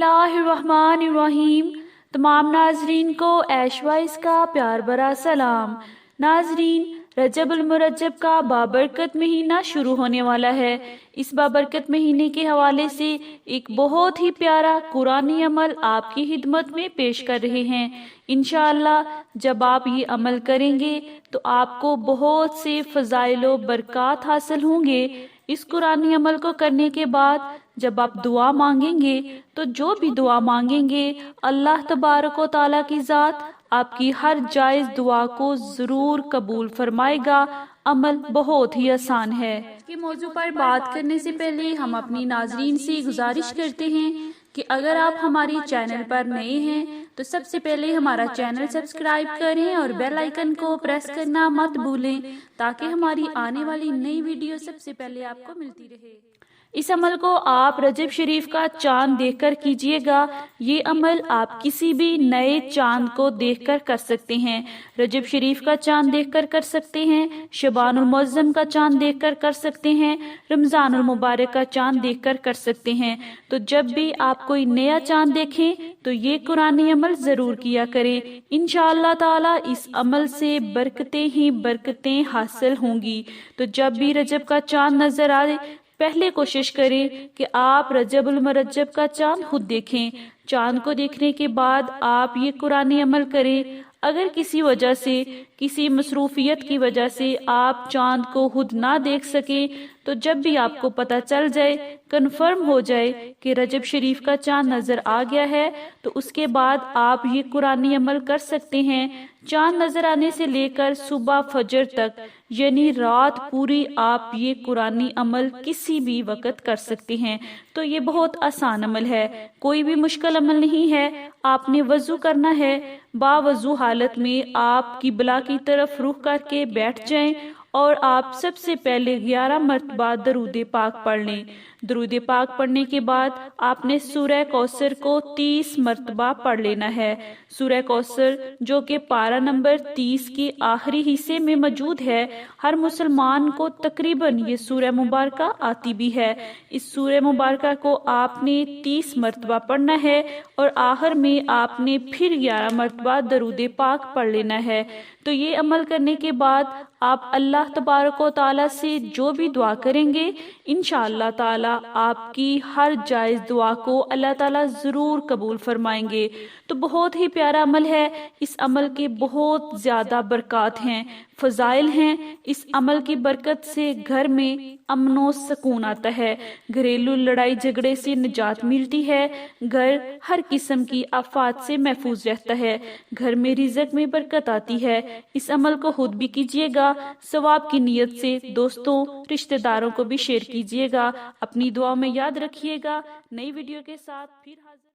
اللہ الرحمن الرحیم۔ تمام ناظرین کو ایش وائس کا پیار بھرا سلام۔ ناظرین، رجب المرجب کا بابرکت مہینہ شروع ہونے والا ہے۔ اس بابرکت مہینے کے حوالے سے ایک بہت ہی پیارا قرآنی عمل آپ کی خدمت میں پیش کر رہے ہیں۔ انشاءاللہ جب آپ یہ عمل کریں گے تو آپ کو بہت سے فضائل و برکات حاصل ہوں گے۔ اس قرآنی عمل کو کرنے کے بعد جب آپ دعا مانگیں گے تو جو بھی دعا مانگیں گے اللہ تبارک و تعالیٰ کی ذات آپ کی ہر جائز دعا کو ضرور قبول فرمائے گا۔ عمل بہت ہی آسان ہے۔ اس موضوع پر بات کرنے سے پہلے ہم اپنی ناظرین سے گزارش کرتے ہیں کہ اگر آپ ہماری چینل پر نئے ہیں تو سب سے پہلے ہمارا چینل سبسکرائب کریں اور بیل آئیکن کو پریس کرنا مت بھولیں تاکہ ہماری آنے والی نئی ویڈیو سب سے پہلے آپ کو ملتی رہے۔ اس عمل کو آپ رجب شریف کا چاند دیکھ کر کیجئے گا۔ یہ عمل آپ کسی بھی نئے چاند کو دیکھ کر کر سکتے ہیں۔ رجب شریف کا چاند دیکھ کر کر سکتے ہیں، شعبان المعظم کا چاند دیکھ کر کر سکتے ہیں، رمضان المبارک کا چاند دیکھ کر کر سکتے ہیں۔ تو جب بھی آپ کوئی نیا چاند دیکھیں تو یہ قرآنی عمل ضرور کیا کریں۔ انشاءاللہ تعالی اس عمل سے برکتیں ہی برکتیں حاصل ہوں گی۔ تو جب بھی رجب کا چاند نظر آئے پہلے کوشش کریں کہ آپ رجب المرجب کا چاند خود دیکھیں۔ چاند کو دیکھنے کے بعد آپ یہ قرآنی عمل کریں۔ اگر کسی وجہ سے، کسی مصروفیت کی وجہ سے آپ چاند کو خود نہ دیکھ سکیں تو جب بھی آپ کو پتہ چل جائے، کنفرم ہو جائے کہ رجب شریف کا چاند نظر آ گیا ہے تو اس کے بعد آپ یہ قرآنی عمل کر سکتے ہیں۔ چاند نظر آنے سے لے کر صبح فجر تک یعنی رات پوری آپ یہ قرآنی عمل کسی بھی وقت کر سکتے ہیں۔ تو یہ بہت آسان عمل ہے، کوئی بھی مشکل عمل نہیں ہے۔ آپ نے وضو کرنا ہے، باوضو حالت میں آپ قبلہ کی طرف رخ کر کے بیٹھ جائیں اور آپ سب سے پہلے 11 مرتبہ درود پاک پڑھ لیں۔ درود پاک پڑھنے کے بعد آپ نے سورہ کوثر کو 30 مرتبہ پڑھ لینا ہے۔ سورہ کوثر جو کہ پارہ نمبر 30 کے آخری حصے میں موجود ہے، ہر مسلمان کو تقریباً یہ سورہ مبارکہ آتی بھی ہے۔ اس سورہ مبارکہ کو آپ نے 30 مرتبہ پڑھنا ہے اور آخر میں آپ نے پھر 11 مرتبہ درود پاک پڑھ لینا ہے۔ تو یہ عمل کرنے کے بعد آپ اللہ تبارک و تعالیٰ سے جو بھی دعا کریں گے انشاءاللہ تعالیٰ آپ کی ہر جائز دعا کو اللہ تعالیٰ ضرور قبول فرمائیں گے۔ تو بہت ہی پیارا عمل ہے۔ اس عمل کے بہت زیادہ برکات ہیں، فضائل ہیں۔ اس عمل کی برکت سے گھر میں امن و سکون آتا ہے، گھریلو لڑائی جھگڑے سے نجات ملتی ہے، گھر ہر قسم کی آفات سے محفوظ رہتا ہے، گھر میں رزق میں برکت آتی ہے۔ اس عمل کو خود بھی کیجیے گا، ثواب کی نیت سے دوستوں رشتہ داروں کو بھی شیئر کیجیے گا۔ اپنی دعا میں یاد رکھیے گا۔ نئی ویڈیو کے ساتھ پھر